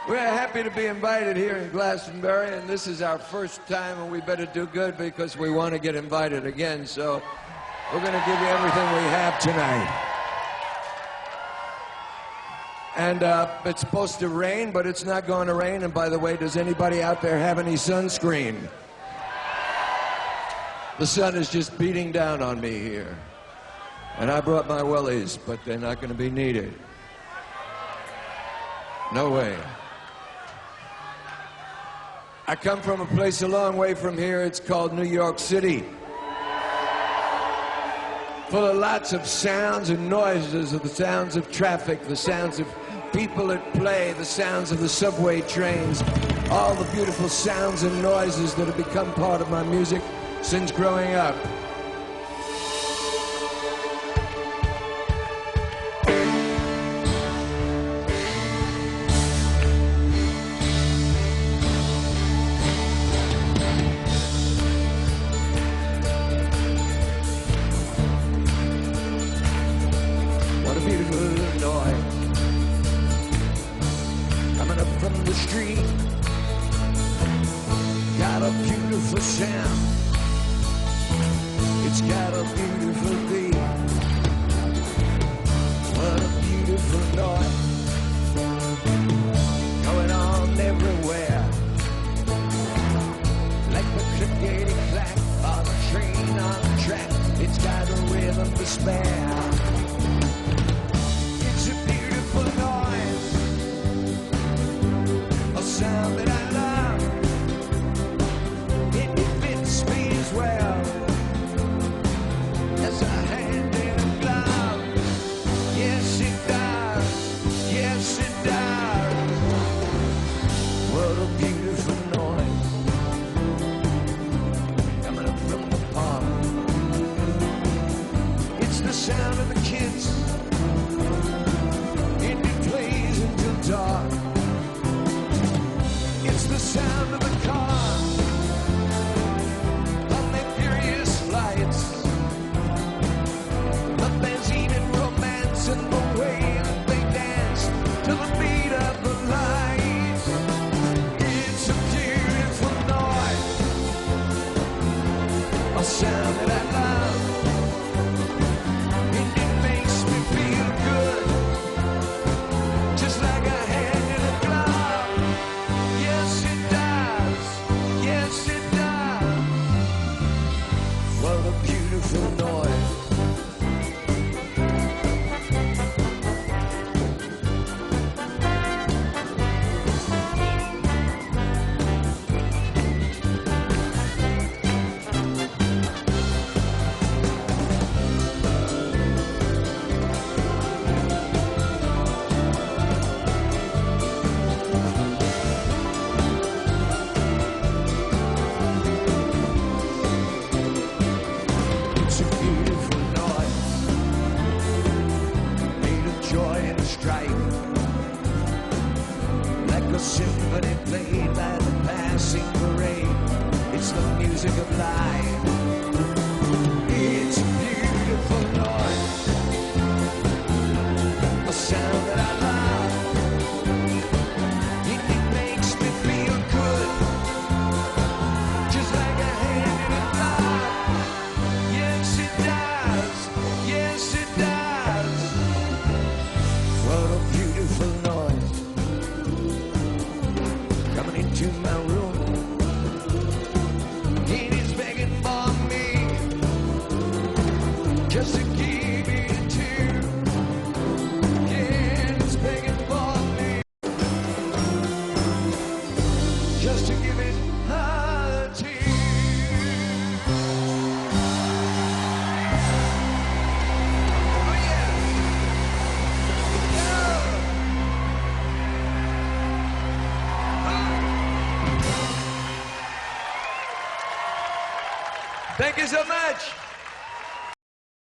We're happy to be invited here in Glastonbury, and this is our first time, and we better do good because we want to get invited again. So we're going to give you everything we have tonight. And it's supposed to rain, but it's not going to rain. And by the way, does anybody out there have any sunscreen? The sun is just beating down on me here. And I brought my wellies, but they're not going to be needed. No way. I come from a place a long way from here. It's called New York City. Full of lots of sounds and noises, of the sounds of traffic, the sounds of people at play, the sounds of the subway trains, all the beautiful sounds and noises that have become part of my music since growing up. What a beautiful noise coming up from the street. Got a beautiful sound. It's got a beautiful beat. What a beautiful noise going on everywhere, like the clickety-clack of a train on the track. It's got a rhythm to spare. It's a beautiful noise, a sound that I love. It fits me as well as a hand in a glove. Yes, it does. Yes, it does. What a beautiful noise coming up from the park. It's the sound of the kids. It plays until dark. It's the sound of the car on their furious flights. The benzene and romance and the way that they dance to the beat of the lights. It's a beautiful noise, a sound that I love. It makes me feel good, just like a hand in a glove. Yes, it does. Yes, it does. What a beautiful noise. It's a beautiful noise, made of joy and strife, like a symphony played by the passing parade. It's the music of life. It's a beautiful noise, a sound that I love. It makes me feel good, just like a hand in a glove. Yes, it does. Yes, it does. What a beautiful noise coming into my room. It is begging for me just to give it a tune. Yeah, it's begging for me just to give it a tune. Thank you so much.